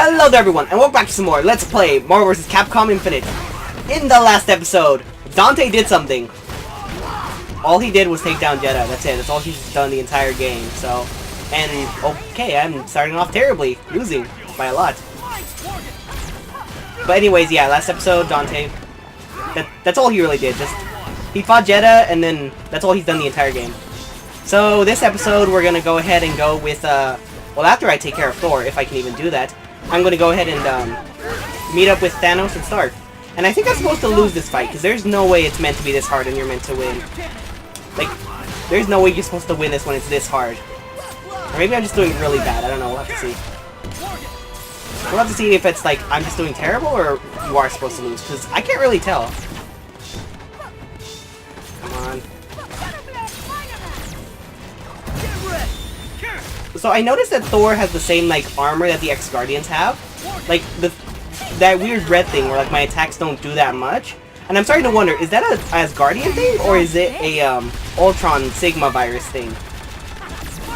Hello there everyone, and welcome back to some more Let's Play Marvel vs. Capcom Infinite. In the last episode, Dante did something. All he did was take down Jeddah, that's it. That's all he's done the entire game, so... And, okay, I'm starting off terribly, losing by a lot. But anyways, yeah, last episode, Dante... That's all he really did, just... He fought Jeddah, and then that's all he's done the entire game. So, this episode, we're gonna go ahead and go with, well, after I take care of Thor, if I can even do that, I'm going to go ahead and meet up with Thanos and Stark. And I think I'm supposed to lose this fight, because there's no way it's meant to be this hard and you're meant to win. Like, there's no way you're supposed to win this when it's this hard. Or maybe I'm just doing really bad, I don't know, we'll have to see. We'll have to see if it's like, I'm just doing terrible, or you are supposed to lose, because I can't really tell. Come on. So I noticed that Thor has the same, like, armor that the Ex-Guardians have. Like, that weird red thing where, like, my attacks don't do that much. And I'm starting to wonder, is that a Asgardian thing, or is it a, Ultron Sigma virus thing?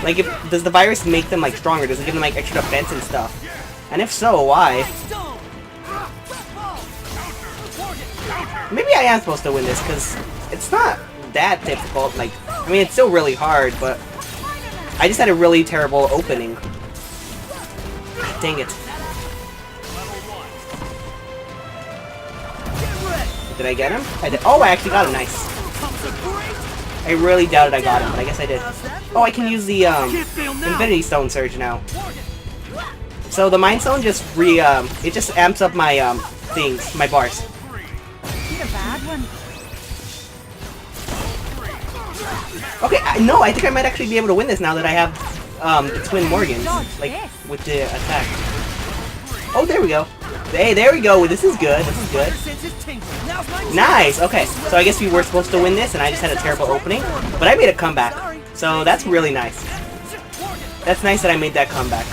Like, does the virus make them, like, stronger? Does it give them, like, extra defense and stuff? And if so, why? Maybe I am supposed to win this, because it's not that difficult. Like, I mean, it's still really hard, but... I just had a really terrible opening. Dang it. Did I get him? I did. Oh, I actually got him. Nice. I really doubted I got him, but I guess I did. Oh, I can use the Infinity Stone Surge now. So the Mind Stone just it just amps up my things, my bars. Okay, no, I think I might actually be able to win this now that I have the Twin Morgans, like, with the attack. Oh, there we go. Hey, there we go. This is good. This is good. Nice. Okay, so I guess we were supposed to win this, and I just had a terrible opening, but I made a comeback. So that's really nice. That's nice that I made that comeback.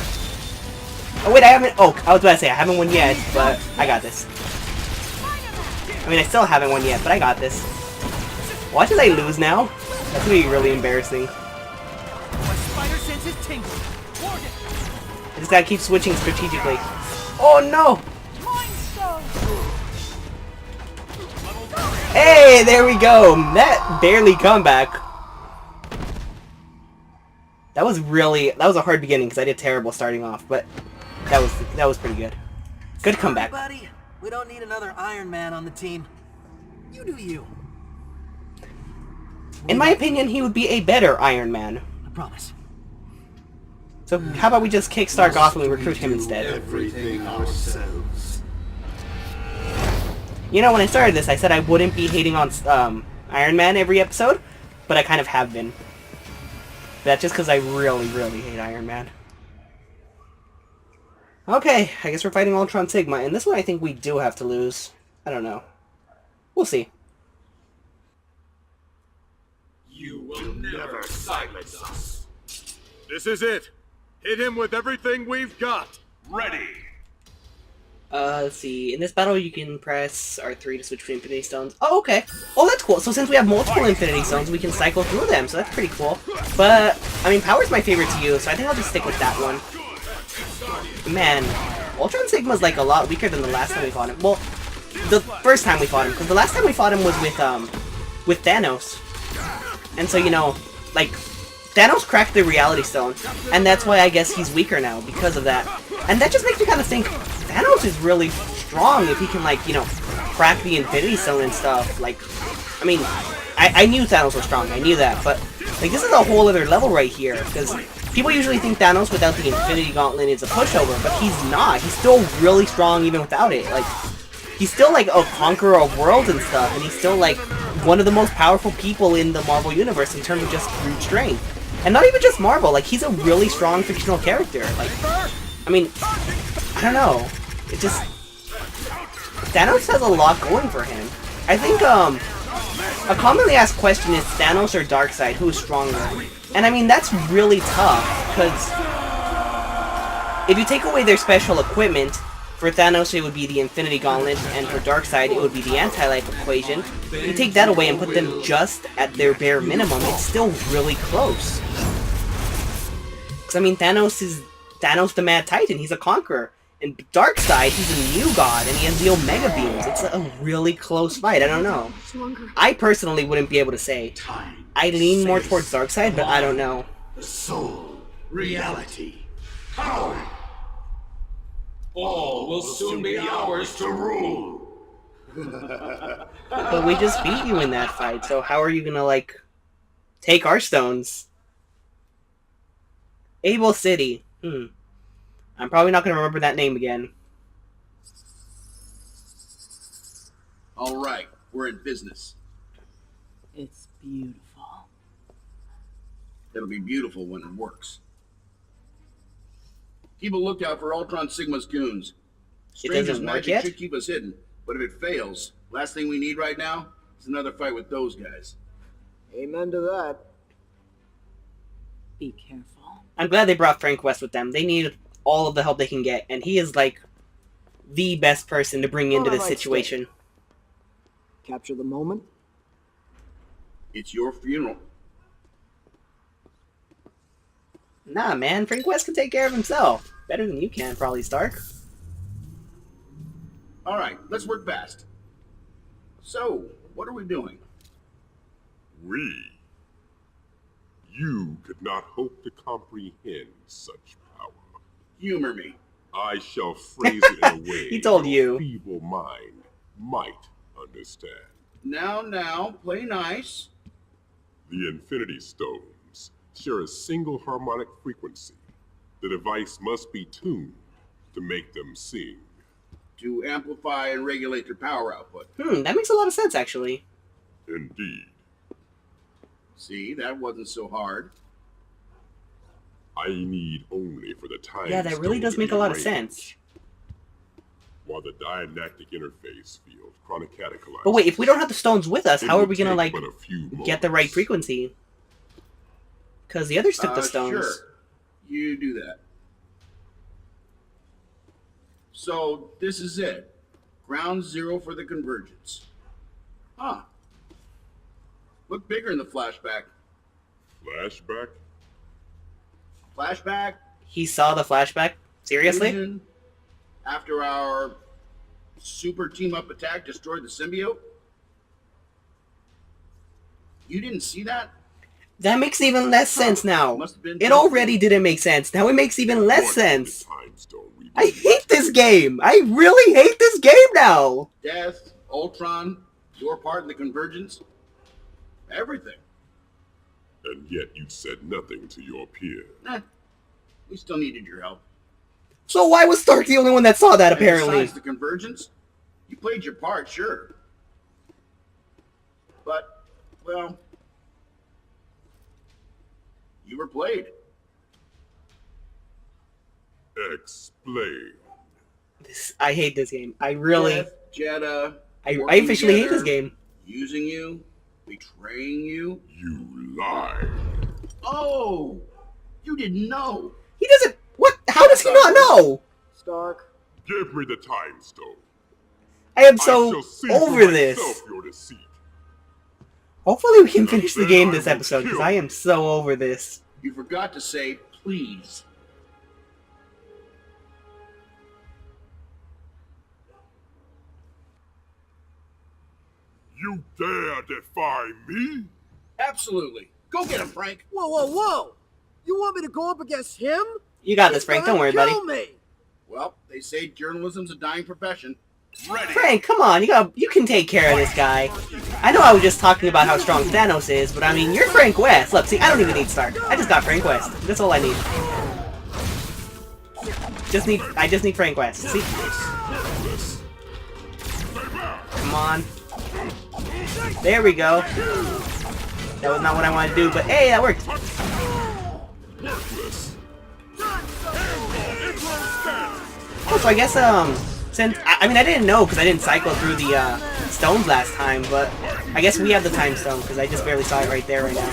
Oh wait, I haven't. Oh, I was about to say I haven't won yet, but I got this. I mean, I still haven't won yet, but I got this. Watch as I lose now. That's gonna be really embarrassing. I just gotta keep switching strategically. Oh no! Hey, there we go! That barely comeback. That was a hard beginning because I did terrible starting off, but that was pretty good. Good comeback. Buddy, we don't need another Iron Man on the team. You do you. In my opinion, he would be a better Iron Man. I promise. So how about we just kick Stark off and we recruit him instead? Everything ourselves. You know, when I started this, I said I wouldn't be hating on Iron Man every episode, but I kind of have been. That's just because I really, really hate Iron Man. Okay, I guess we're fighting Ultron Sigma, and this one I think we do have to lose. I don't know. We'll see. You will never silence us. This is it. Hit him with everything we've got. Ready. Let's see. In this battle, you can press R3 to switch between Infinity Stones. Oh, okay. Oh, that's cool. So since we have multiple Infinity Stones, we can cycle through them. So that's pretty cool. But, I mean, Power's my favorite to use, so I think I'll just stick with that one. Man, Ultron Sigma's like a lot weaker than the last time we fought him. Well, the first time we fought him, because the last time we fought him was with Thanos. And so, you know, like, Thanos cracked the Reality Stone, and that's why I guess he's weaker now, because of that. And that just makes me kind of think, Thanos is really strong if he can, like, you know, crack the Infinity Stone and stuff. Like, I mean, I knew Thanos was strong, I knew that, but, like, this is a whole other level right here, because people usually think Thanos without the Infinity Gauntlet is a pushover, but he's not. He's still really strong even without it. Like, he's still, like, a conqueror of worlds and stuff, and he's still, like, one of the most powerful people in the Marvel Universe in terms of just brute strength. And not even just Marvel, like, he's a really strong fictional character. Like, I mean, I don't know. It just... Thanos has a lot going for him. I think, a commonly asked question is Thanos or Darkseid, who is stronger? And I mean, that's really tough, because if you take away their special equipment, for Thanos it would be the Infinity Gauntlet, and for Darkseid it would be the Anti-Life Equation. If you take that away and put them just at their bare minimum, it's still really close. Because, I mean, Thanos the Mad Titan, he's a conqueror. in Darkseid, he's a new god, and he has the Omega Beams. It's a really close fight. I don't know. I personally wouldn't be able to say. I lean more towards Darkseid, but I don't know. The soul, reality, power. All will soon be ours to rule. But we just beat you in that fight, so how are you gonna, like, take our stones? Able City. I'm probably not gonna remember that name again. All right, we're in business. It's beautiful. It'll be beautiful when it works. Keep a lookout for Ultron Sigma's goons. Stranger's doesn't work magic yet? should keep us hidden, but if it fails, last thing we need right now is another fight with those guys. Amen to that. Be careful. I'm glad they brought Frank West with them. They need all of the help they can get, and he is, like, the best person to bring into this situation. Capture the moment. It's your funeral. Nah, man, Frank West can take care of himself. Better than you can, probably, Stark. All right, let's work fast. So, what are we doing? We. You could not hope to comprehend such power. Humor me. I shall phrase it in a way He told your you. feeble mind might understand. Now, play nice. The Infinity Stones share a single harmonic frequency. The device must be tuned to make them sing. To amplify and regulate their power output. That makes a lot of sense, actually. Indeed. See, that wasn't so hard. I need only for the time. Yeah, that really does make a lot of sense. While the dianactic interface field chronocatechorizes. But wait, if we don't have the stones with us, how are we gonna, take like, but a few get the right moments. frequency? Because the others took the stones. Sure. You do that. So, this is it. Ground zero for the convergence. Huh. Look bigger in the flashback. Flashback? Flashback? He saw the flashback? Seriously? Vision, after our super team-up attack destroyed the symbiote? You didn't see that? That makes even less sense now. Must have been It already didn't make sense. Now it makes even less What sense. the time stone we I believe hate this game. I really hate this game now. Death, Ultron, your part in the convergence? Everything. And yet you said nothing to your peer. We still needed your help. So why was Stark the only one that saw that, And apparently? besides the convergence, you played your part, sure. But, well, you were played. Explain. I hate this game. I really... Death, Jeddah, I working officially hate this together, game. Using you, betraying you. You lied. Oh, you didn't know. He doesn't... What? How does he not know? Stark. Give me the time stone. I am I so shall see over for this. myself your deceit. Hopefully we can finish the then game I this will episode, because kill I am so over this. You forgot to say please. You dare defy me? Absolutely. Go get him, Frank. Whoa! You want me to go up against him? You got this, Frank. Don't worry, buddy. Kill me. Well, they say journalism's a dying profession. Ready. Frank, come on. You can take care of this guy. I know I was just talking about how strong Thanos is, but I mean, you're Frank West. Look, see, I don't even need Stark. I just got Frank West. That's all I need. I just need Frank West. See? Come on. There we go. That was not what I wanted to do, but hey, that worked. Oh, so I guess, since, I mean, I didn't know, because I didn't cycle through the, stones last time, but I guess we have the time stone, because I just barely saw it right there right now.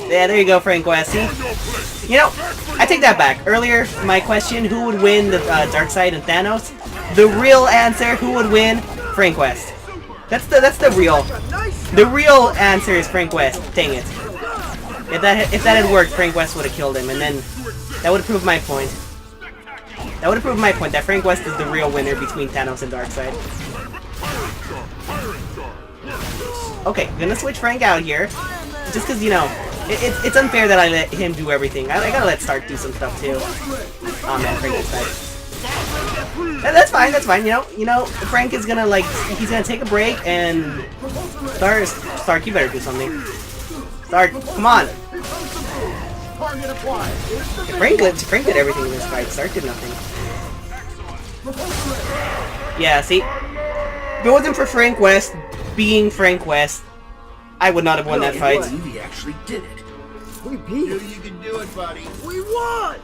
Yeah, there you go, Frank West. See? You know, I take that back. Earlier, my question, who would win the, Darkseid and Thanos? The real answer, who would win? Frank West. That's the real answer is Frank West. Dang it. If that had worked, Frank West would have killed him, and then That would prove my point. That would prove my point that Frank West is the real winner between Thanos and Darkseid. Okay, I'm gonna switch Frank out here. Just because, you know, it's unfair that I let him do everything. I gotta let Stark do some stuff too. Oh man, Frank is dead. That's fine, that's fine. You know, Frank is gonna like, he's gonna take a break and Stark, you better do something. Stark, come on. Frank did everything in this fight. Stark did nothing. Yeah, see, if it wasn't for Frank West being Frank West, I would not have won that fight. We actually did it. We beat You it. can do it, buddy. We won!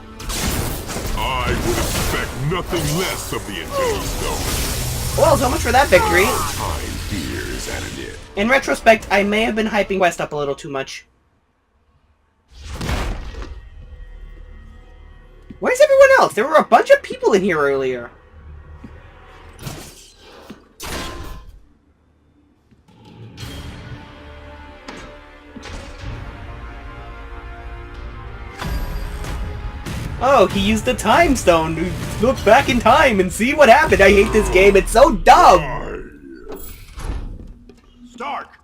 I would expect nothing less of the Infinity Stone. Well, so much for that victory. Time here is at an end. In retrospect, I may have been hyping West up a little too much. Where's everyone else? There were a bunch of people in here earlier. Oh, he used the time stone to look back in time and see what happened. I hate this game. It's so dumb. Stark!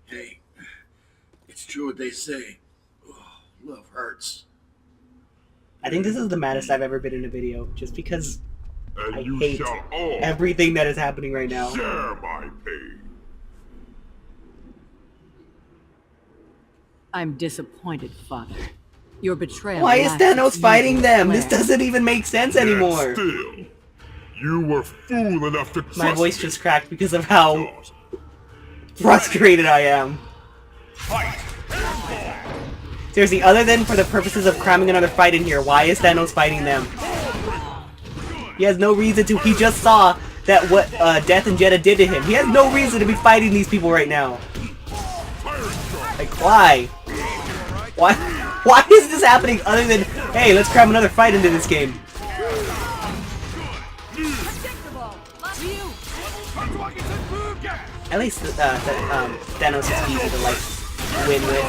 Hey, it's true what they say. Oh, love hurts. I think this is the maddest I've ever been in a video, just because And I you hate shall all everything that is happening right now. share my pain. I'm disappointed, Father. Your betrayal. Why is lasted Thanos to fighting you them? and This Claire. doesn't even make sense Yet anymore. still, you were fool enough to trust My voice me. just cracked because of how Daughter. frustrated I am. Seriously, other than for the purposes of cramming another fight in here, why is Thanos fighting them? He has no reason to. He just saw that what Death and Jeddah did to him. He has no reason to be fighting these people right now. Like, why? Why? Why is this happening other than, hey, let's cram another fight into this game? At least Thanos is easy to like win with.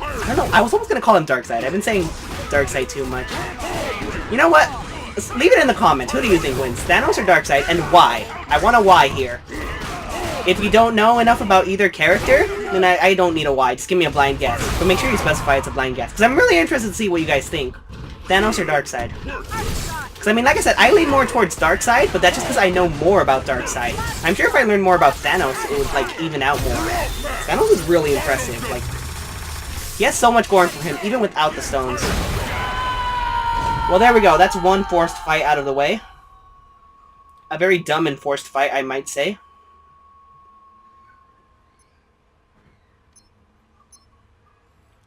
I don't know. I was almost gonna call him Darkseid. I've been saying Darkseid too much. You know what? Leave it in the comments. Who do you think wins, Thanos or Darkseid, and why? I want a why here. If you don't know enough about either character, then I don't need a why. Just give me a blind guess. But make sure you specify it's a blind guess, because I'm really interested to see what you guys think. Thanos or Darkseid? Because I mean, like I said, I lean more towards Darkseid, but that's just because I know more about Darkseid. I'm sure if I learned more about Thanos, it would like even out more. Thanos is really impressive. Like, he has so much going for him, even without the stones. Well, there we go. That's one forced fight out of the way. A very dumb and forced fight, I might say.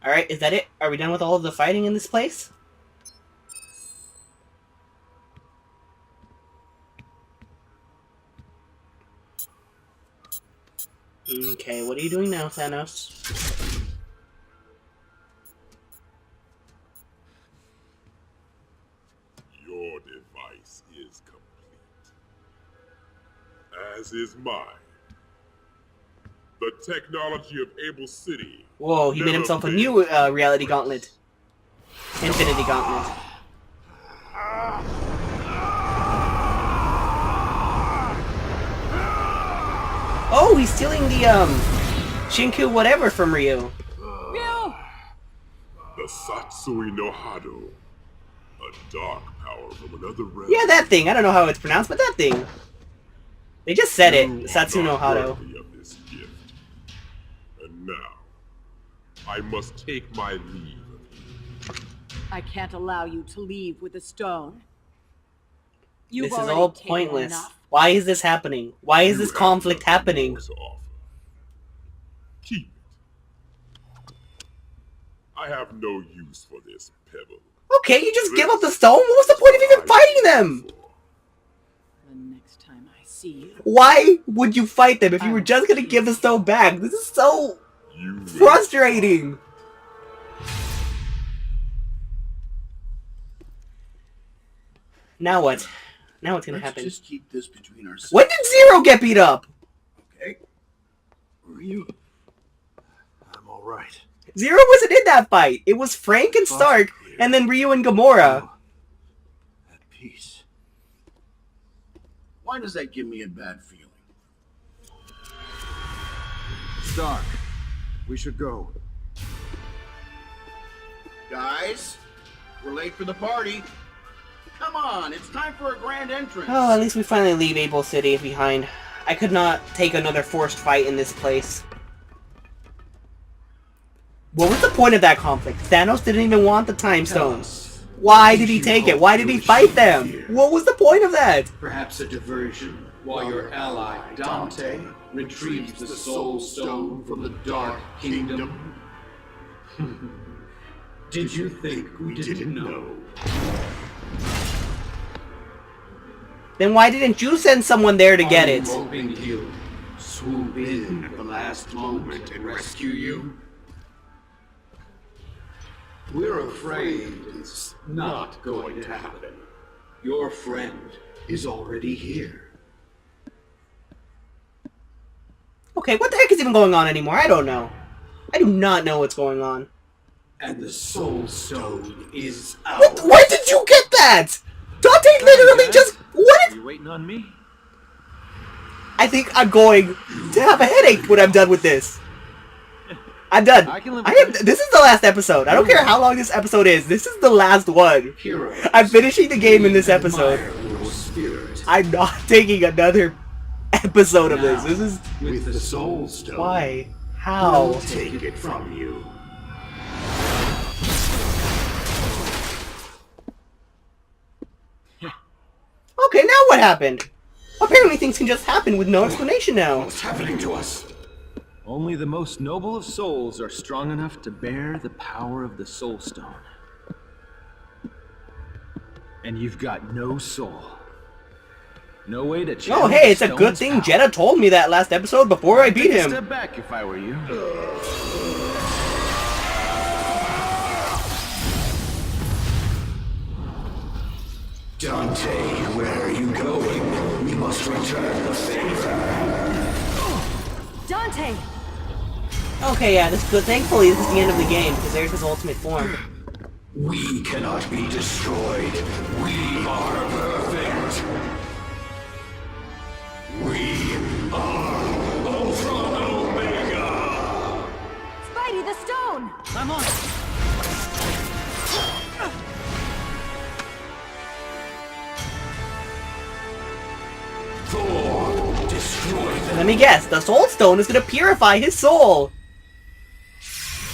Alright, is that it? Are we done with all of the fighting in this place? Okay, what are you doing now, Thanos? Your device is complete. As is mine. The technology of Able City. Whoa, he made never himself a failed. new reality gauntlet. Infinity Gauntlet. Oh, he's stealing the, Shinku whatever from Ryu. The Satsui no Hado. A dark power from another realm. Yeah, that thing. I don't know how it's pronounced, but that thing. They just said You it. are Satsuno not Hado. worthy of this gift. And now, I must take my leave of you. I can't allow you to leave with the stone. You've This is already all taken pointless. enough. Why is this happening? Why is You this have conflict nothing happening? more to offer. Keep it. I have no use for this pebble. Okay, you just give up the stone? What was the point of even fighting them? The next time I see you, Why would you fight them if you were just gonna give the stone back? This is so You will frustrating. Now what? Now what's gonna Let's happen? just keep this between ourselves. When did Zero get beat up? Okay. Who are you? I'm all right. Zero wasn't in that fight. It was Frank and Stark, and then Ryu and Gamora. At peace. Why does that give me a bad feeling? Stark, we should go. Guys, we're late for the party. Come on, it's time for a grand entrance. Oh, at least we finally leave Able City behind. I could not take another forced fight in this place. What was the point of that conflict? Thanos didn't even want the Time Stones. Why did he take it? Why did he fight them? What was the point of that? Perhaps a diversion while your ally, Dante, retrieves the Soul Stone from the Dark Kingdom. Did you think we didn't know? Then why didn't you send someone there to get it? I'm hoping he'll swoop in at the last moment and rescue you. We're afraid it's not going to happen. Your friend is already here. Okay, what the heck is even going on anymore? I don't know. I do not know what's going on. And the Soul Stone is What? ours. Where did you get that? Dante literally just... What? Are you waiting on me? I think I'm going to have a headache when I'm done with this. I'm done. I can live I with am. this. This is the last episode. I don't care how long this episode is. This is the last one. Heroes, I'm finishing the game in this episode. admire your spirit. I'm not taking another episode of this. This is... With the Soul Stone, Why? How? we'll take it from you. Okay, now what happened? Apparently things can just happen with no explanation now. What's happening to us? Only the most noble of souls are strong enough to bear the power of the Soul Stone. And you've got no soul. No way to channel Oh, hey, the it's a good stone's thing power. Jeddah told me that last episode before I beat Take a him. step back if I were you. Dante, where are you going? We must return the favor. Dante! Okay, yeah, this is good. Thankfully, this is the end of the game, because there's his ultimate form. We cannot be destroyed. We are perfect. We are Ultron Omega. Spidey, the stone! I'm on. Thor, destroy them. Let me guess, the Soul Stone is gonna purify his soul!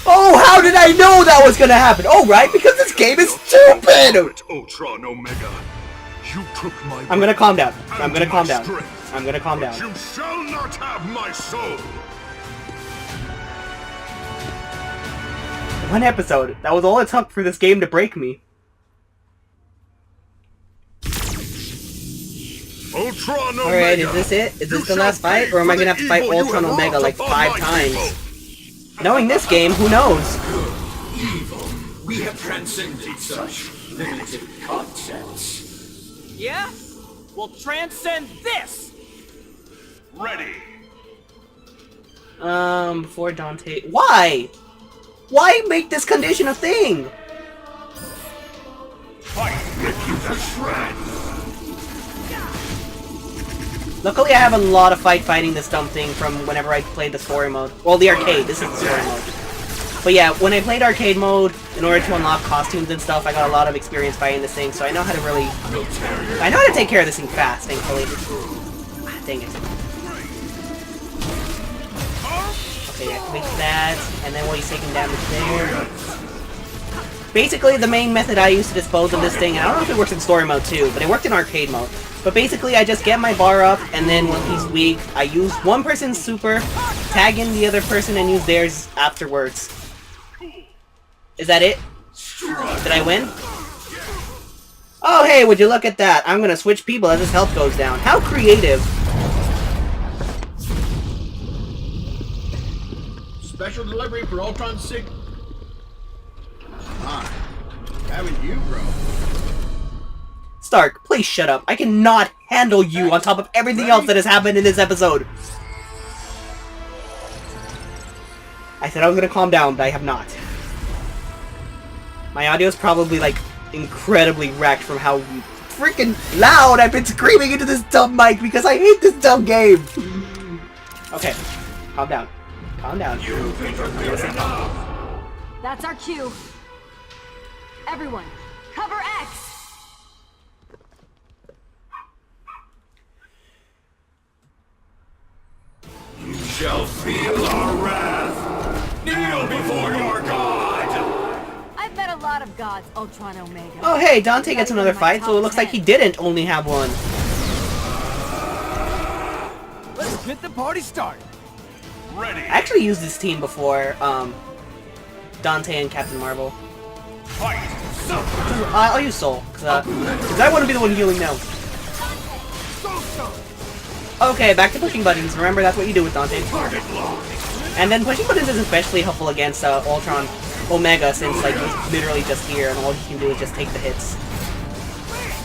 Oh, how did I know that was gonna happen? Oh, right, because this game is stupid! Ultron Omega, you took my... I'm gonna calm down. I'm and gonna my calm down. strength, I'm gonna calm but down. You shall not have my soul! One episode. That was all it took for this game to break me. Ultron Omega! Alright, is this it? Is You this the shall last fight? pay Or am I for gonna the have to fight evil you Ultron have Omega wrought like upon 5 my times? people. Knowing this game, who knows? Evil. We have transcended such limited concepts. Yeah? We'll transcend this! Ready! Before Dante... Why? Why make this condition a thing? Luckily, I have a lot of fighting this dumb thing from whenever I played the story mode. Well, the arcade. This is the story mode. But yeah, when I played arcade mode, in order to unlock costumes and stuff, I got a lot of experience fighting this thing, so I know how to really... I know how to take care of this thing fast, thankfully. Ah, dang it. Okay, activate that, and then while he's taking damage there... Basically, the main method I use to dispose of this thing, and I don't know if it works in story mode too, but it worked in arcade mode. But basically, I just get my bar up, and then when he's weak, I use one person's super, tag in the other person, and use theirs afterwards. Is that it? Did I win? Oh, hey, would you look at that? I'm gonna switch people as his health goes down. How creative. Special delivery for Ultron Sig. Ah, haven't you, bro? Stark, please shut up. I cannot handle you on top of everything else that has happened in this episode. I said I was gonna calm down, but I have not. My audio is probably like incredibly wrecked from how freaking loud I've been screaming into this dumb mic because I hate this dumb game. Okay, calm down. Calm down. That's our cue. Everyone, cover X! You shall feel our wrath. Kneel before your god. I've met a lot of gods, Ultron Omega. Oh hey, Dante gets another fight, so it looks like he didn't only have one. Let's get the party started. Ready. I actually used this team before, Dante and Captain Marvel. Fight. I'll use Soul, because I want to be the one healing now. Okay, back to pushing buttons. Remember, that's what you do with Dante. And then pushing buttons is especially helpful against Ultron Omega, since like he's literally just here, and all he can do is just take the hits.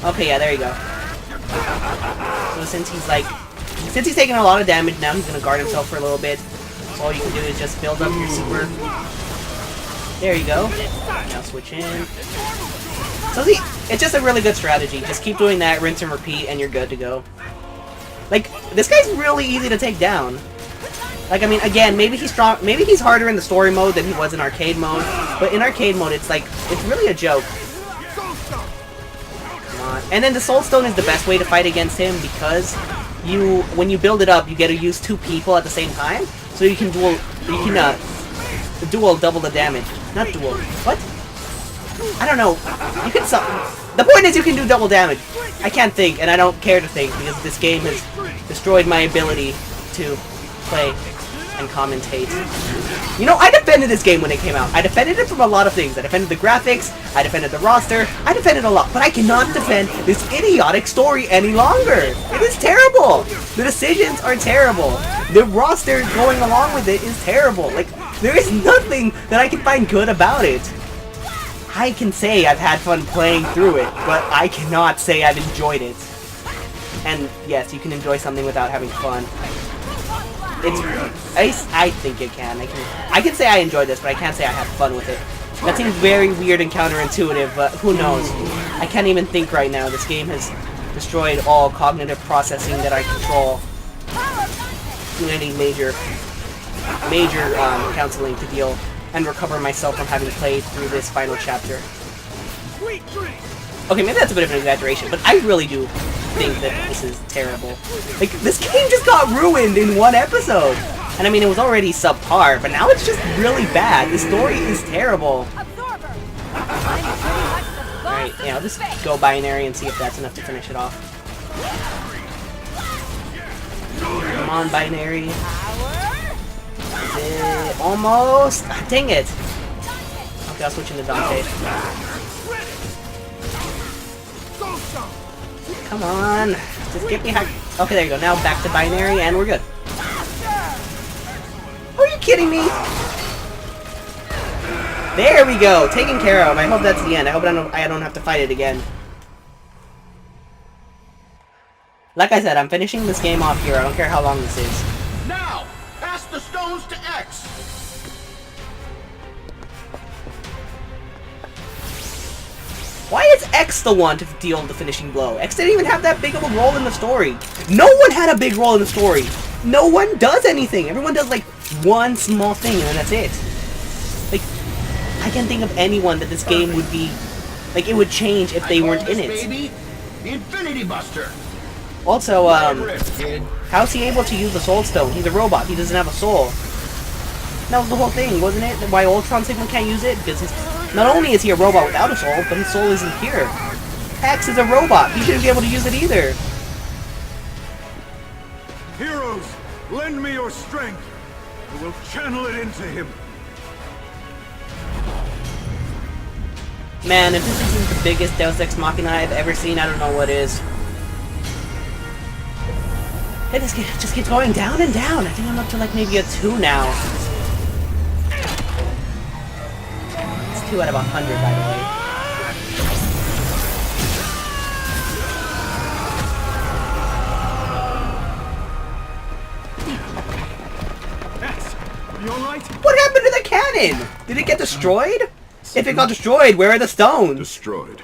Okay, yeah, there you go. So since he's taking a lot of damage now, he's gonna guard himself for a little bit. So all you can do is just build up your super. There you go. Now switch in. So see, it's just a really good strategy. Just keep doing that, rinse and repeat, and you're good to go. Like, this guy's really easy to take down. Like, I mean, again, maybe he's strong, maybe he's harder in the story mode than he was in arcade mode, but in arcade mode, it's like, it's really a joke. Come on. And then the Soul Stone is the best way to fight against him, because when you build it up, you get to use 2 people at the same time, so you can dual double the damage. Not dual. What? I don't know. You can the point is you can do double damage. I can't think, and I don't care to think, because this game has destroyed my ability to play and commentate. You know, I defended this game when it came out. I defended it from a lot of things. I defended the graphics, I defended the roster, I defended a lot, but I cannot defend this idiotic story any longer. It is terrible. The decisions are terrible. The roster going along with it is terrible. Like, there is nothing that I can find good about it. I can say I've had fun playing through it, but I cannot say I've enjoyed it. And yes, you can enjoy something without having fun. I think it can. I can say I enjoyed this, but I can't say I had fun with it. That seems very weird and counterintuitive, but who knows? I can't even think right now. This game has destroyed all cognitive processing that I control. Do any major counseling to deal and recover myself from having played through this final chapter. Okay, maybe that's a bit of an exaggeration, but I really do think that this is terrible. Like, this game just got ruined in 1 episode! And I mean, it was already subpar, but now it's just really bad. The story is terrible. Alright, yeah, I'll just go binary and see if that's enough to finish it off. Come on, binary. Almost! Ah, dang it! Okay, I'll switch into Dante. Come on! Just get me hacked. Okay, there you go. Now back to binary, and we're good. Are you kidding me? There we go! Taken care of. I hope that's the end. I hope I don't have to fight it again. Like I said, I'm finishing this game off here. I don't care how long this is. Now, pass the stones to X. Why is X the one to deal the finishing blow? X didn't even have that big of a role in the story. No one had a big role in the story. No one does anything. Everyone does like one small thing and then that's it. Like, I can't think of anyone that this game would be, like, it would change if they weren't in it. Baby, the Infinity Buster. Also, how's he able to use the Soul Stone? He's a robot. He doesn't have a soul. That was the whole thing, wasn't it? Why Ultron Sigma can't use it? Because not only is he a robot without a soul, but his soul isn't here. X is a robot. He shouldn't be able to use it either. Heroes, lend me your strength. I will channel it into him. Man, if this isn't the biggest Deus Ex Machina I've ever seen, I don't know what is. Hey, this game just keeps going down and down. I think I'm up to like maybe a 2 now. It's 2 out of 100, by the way. X, you alright? What happened to cannon? Did it get destroyed? If it got destroyed, where are the stones? Destroyed.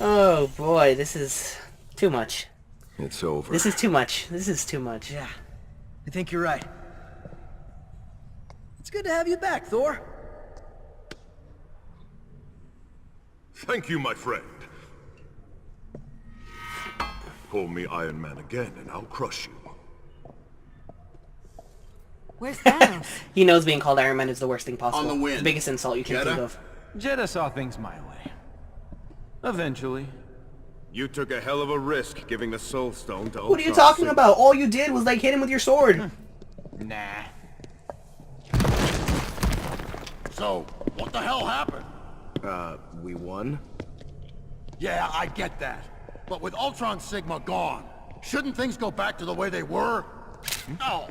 Oh boy, this is too much. It's over. This is too much. This is too much. Yeah, I think you're right. It's good to have you back, Thor. Thank you, my friend. Call me Iron Man again, and I'll crush you. Where's Thanos? He knows being called Iron Man is the worst thing possible. On the wind. The biggest insult you can Jeddah? think of. Jeddah saw things my way. Eventually. You took a hell of a risk giving the Soul Stone to What are you talking about? All you did was like hit him with your sword. Nah. So, what the hell happened? We won? Yeah, I get that. But with Ultron Sigma gone, shouldn't things go back to the way they were? No.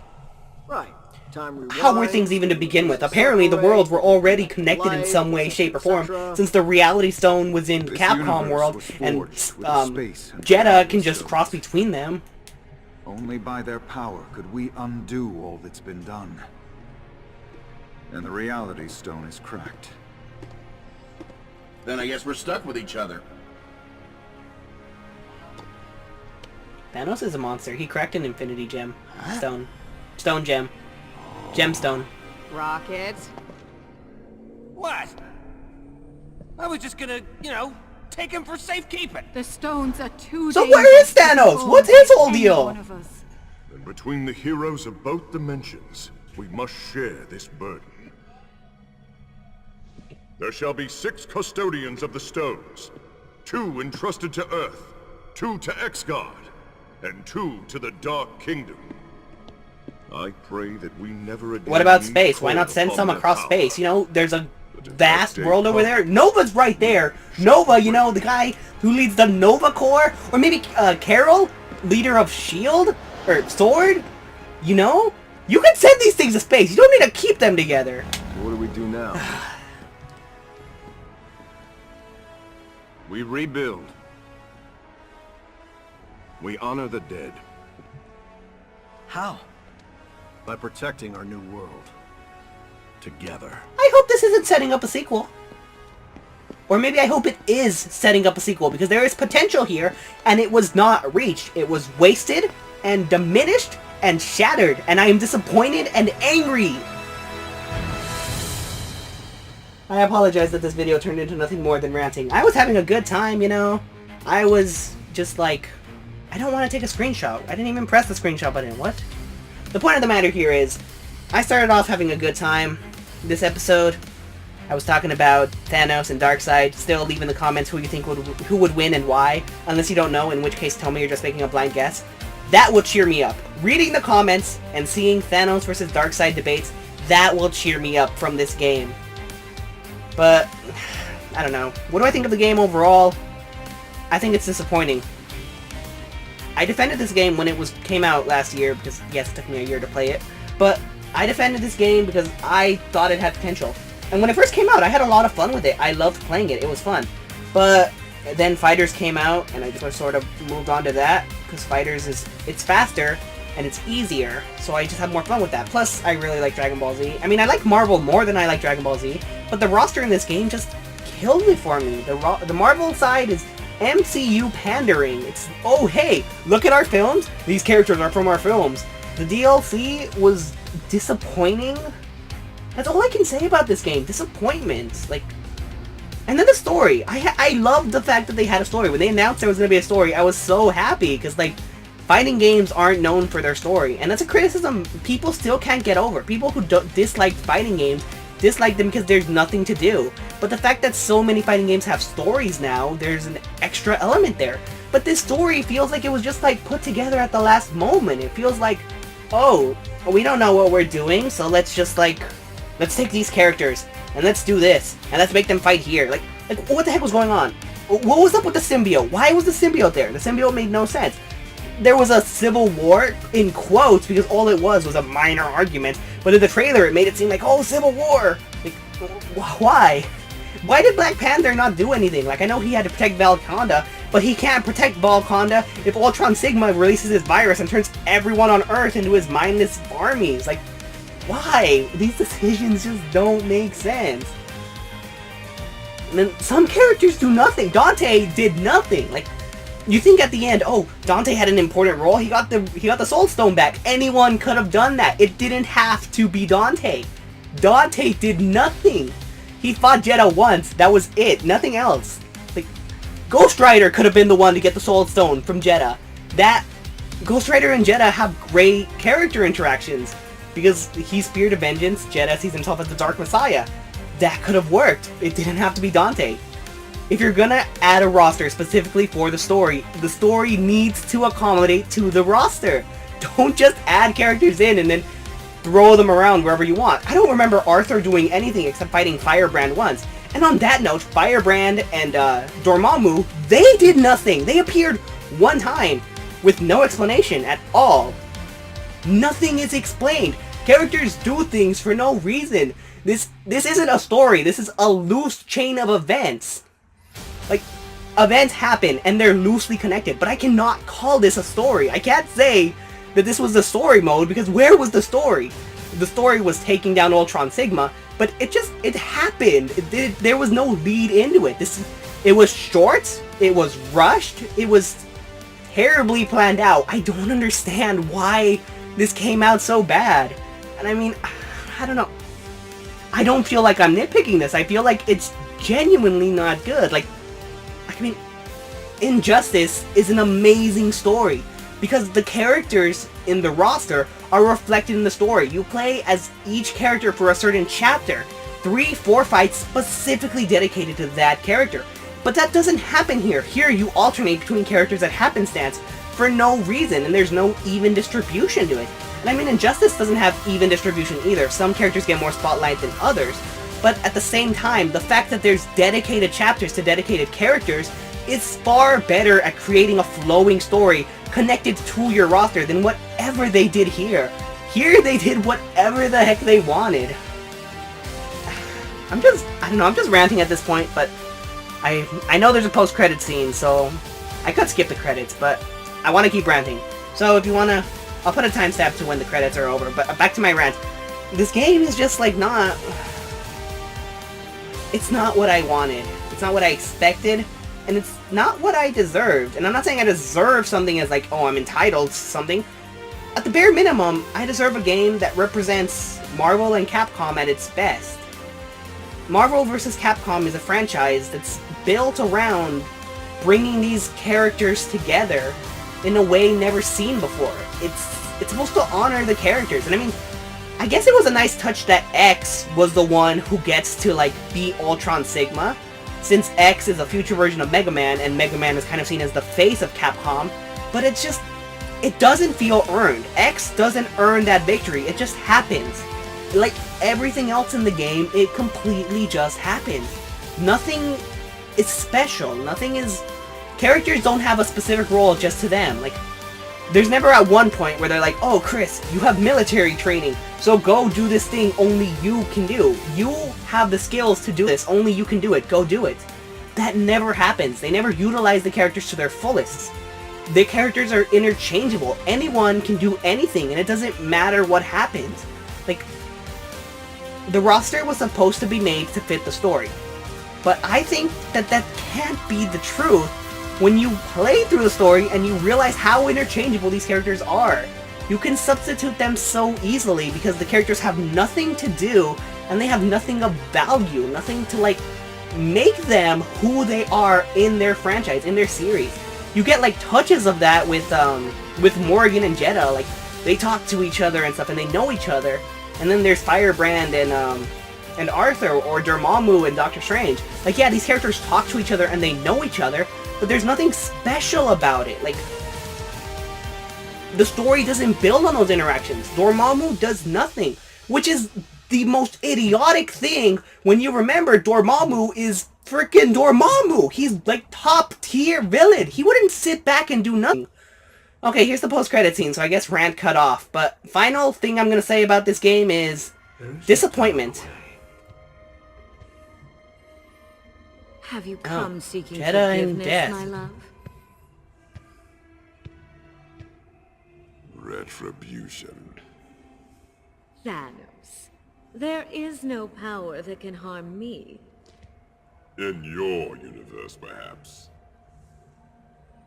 Right. Time rewind. How were things even to begin with? Apparently the worlds were already connected in some way, shape, or form, since the Reality Stone was in This Capcom universe world, was and forged with space and Jeddah time can just stones. cross between them. Only by their power could we undo all that's been done. And the Reality Stone is cracked. Then I guess we're stuck with each other. Thanos is a monster. He cracked an Infinity Gem. Stone. Stone Gem. Gemstone. Rocket. What? I was just gonna, take him for safekeeping. The stones are too So where is Thanos? What's his whole deal? One of us. And between the heroes of both dimensions, we must share this burden. There shall be 6 custodians of the stones. 2 entrusted to Earth, 2 to Xgard, and 2 to the Dark Kingdom. I pray that we never again. What about space? Why not send call some upon across their space? power. You know, there's a But if vast that day world over comes, there. Nova's right there. Nova, you know, the guy who leads the Nova Corps? Or maybe Carol, leader of S.H.I.E.L.D.? Or Sword? You know? You can send these things to space. You don't need to keep them together. What do we do now? We rebuild. We honor the dead How? by protecting our new world. Together. I hope this isn't setting up a sequel. Or maybe I hope it is setting up a sequel, because there is potential here, and it was not reached. It was wasted, and diminished, and shattered, and I am disappointed and angry. I apologize that this video turned into nothing more than ranting. I was having a good time, you know? I was just like, I don't want to take a screenshot. I didn't even press the screenshot button. What? The point of the matter here is, I started off having a good time this episode. I was talking about Thanos and Darkseid. Still leave in the comments who you think who would win and why. Unless you don't know, in which case tell me you're just making a blind guess. That will cheer me up. Reading the comments and seeing Thanos versus Darkseid debates, that will cheer me up from this game. But, I don't know. What do I think of the game overall? I think it's disappointing. I defended this game when it came out last year, because yes, it took me a year to play it. But I defended this game because I thought it had potential. And when it first came out, I had a lot of fun with it. I loved playing it. It was fun. But then Fighters came out, and I just sort of moved on to that, because Fighters it's faster, and it's easier, so I just have more fun with that. Plus, I really like Dragon Ball Z. I mean, I like Marvel more than I like Dragon Ball Z, but the roster in this game just killed it for me. The Marvel side is MCU pandering. It's, oh hey, look at our films. These characters are from our films. The DLC was disappointing. That's all I can say about this game. Disappointment. Like, and then the story. I loved the fact that they had a story. When they announced there was going to be a story, I was so happy, because, like, fighting games aren't known for their story. And that's a criticism people still can't get over. People who dislike fighting games dislike them because there's nothing to do. But the fact that so many fighting games have stories now, there's an extra element there. But this story feels like it was just, like, put together at the last moment. It feels like, oh, we don't know what we're doing, so let's just, like, let's take these characters, and let's do this, and let's make them fight here. Like what the heck was going on? What was up with the symbiote? Why was the symbiote there? The symbiote made no sense. There was a civil war, in quotes, because all it was a minor argument, but in the trailer it made it seem like, oh, civil war! Like, why? Why did Black Panther not do anything? Like, I know he had to protect Valkanda, but he can't protect Volconda if Ultron Sigma releases his virus and turns everyone on Earth into his mindless armies. Like, why? These decisions just don't make sense. And then some characters do nothing. Dante did nothing. Like, you think at the end, oh, Dante had an important role. He got the Soul Stone back. Anyone could have done that. It didn't have to be Dante. Dante did nothing. He fought Jeddah once. That was it. Nothing else. Like, Ghost Rider could have been the one to get the Soul Stone from Jeddah. That Ghost Rider and Jeddah have great character interactions because he's Spirit of Vengeance. Jeddah sees himself as the Dark Messiah. That could have worked. It didn't have to be Dante. If you're gonna add a roster specifically for the story needs to accommodate to the roster. Don't just add characters in and then throw them around wherever you want. I don't remember Arthur doing anything except fighting Firebrand once. And on that note, Firebrand and Dormammu, they did nothing. They appeared one time with no explanation at all. Nothing is explained. Characters do things for no reason. This isn't a story. This is a loose chain of events. Like, events happen and they're loosely connected, but I cannot call this a story. I can't say that this was the story mode because where was the story? The story was taking down Ultron Sigma, but it happened. There was no lead into it. It was short, it was rushed, it was terribly planned out. I don't understand why this came out so bad. And I mean, I don't know. I don't feel like I'm nitpicking this. I feel like it's genuinely not good. Like, I mean, Injustice is an amazing story because the characters in the roster are reflected in the story. You play as each character for a certain chapter. 3-4 fights specifically dedicated to that character. But that doesn't happen here. Here you alternate between characters at happenstance for no reason, and there's no even distribution to it. And I mean, Injustice doesn't have even distribution either. Some characters get more spotlight than others. But at the same time, the fact that there's dedicated chapters to dedicated characters is far better at creating a flowing story connected to your roster than whatever they did here. Here they did whatever the heck they wanted. I don't know, I'm just ranting at this point, but I know there's a post-credit scene, so I could skip the credits, but I want to keep ranting. So if you want to, I'll put a timestamp to when the credits are over, but back to my rant. This game is just like not... It's not what I wanted. It's not what I expected, and it's not what I deserved. And I'm not saying I deserve something as like, oh, I'm entitled to something. At the bare minimum, I deserve a game that represents Marvel and Capcom at its best. Marvel vs. Capcom is a franchise that's built around bringing these characters together in a way never seen before. It's supposed to honor the characters, and I mean, I guess it was a nice touch that X was the one who gets to, like, beat Ultron Sigma, since X is a future version of Mega Man, and Mega Man is kind of seen as the face of Capcom, but it's just, it doesn't feel earned. X doesn't earn that victory, it just happens. Like everything else in the game, it completely just happens. Nothing is special, nothing is... Characters don't have a specific role just to them, like, there's never at one point where they're like, oh, Chris, you have military training, so go do this thing only you can do. You have the skills to do this, only you can do it, go do it. That never happens. They never utilize the characters to their fullest. The characters are interchangeable. Anyone can do anything, and it doesn't matter what happens. Like, the roster was supposed to be made to fit the story. But I think that that can't be the truth when you play through the story and you realize how interchangeable these characters are. You can substitute them so easily because the characters have nothing to do and they have nothing of value, nothing to like make them who they are in their franchise, in their series. You get like touches of that with Morgan and Jeddah, like they talk to each other and stuff and they know each other. And then there's Firebrand and Arthur or Dormammu and Doctor Strange. Like, yeah, these characters talk to each other and they know each other, but there's nothing special about it. Like, the story doesn't build on those interactions. Dormammu does nothing, which is the most idiotic thing when you remember Dormammu is freaking Dormammu. He's like top tier villain. He wouldn't sit back and do nothing. Okay, here's the post-credit scene, so I guess rant cut off. But final thing I'm gonna say about this game is disappointment. Have you come seeking Jeddah and forgiveness, death. my love? Retribution. Thanos, there is no power that can harm me. In your universe, perhaps.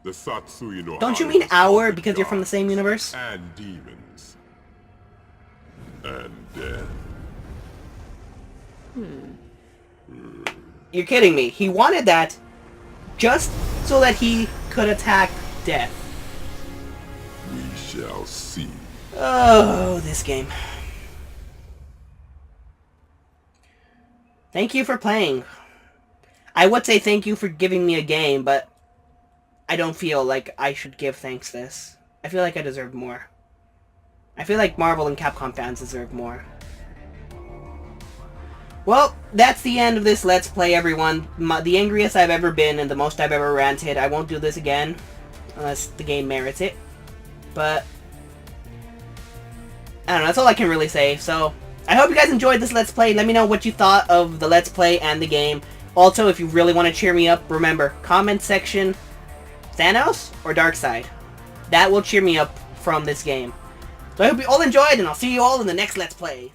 The Satsui no Don't you mean Haru's our of the because you're from the same universe? And demons. And death. You're kidding me. He wanted that just so that he could attack Death. We shall see. Oh, this game. Thank you for playing. I would say thank you for giving me a game, but I don't feel like I should give thanks this. I feel like I deserve more. I feel like Marvel and Capcom fans deserve more. Well, that's the end of this Let's Play, everyone. The angriest I've ever been and the most I've ever ranted. I won't do this again, unless the game merits it. But I don't know, that's all I can really say. So, I hope you guys enjoyed this Let's Play. Let me know what you thought of the Let's Play and the game. Also, if you really want to cheer me up, remember, comment section, Thanos or Darkseid. That will cheer me up from this game. So I hope you all enjoyed, and I'll see you all in the next Let's Play.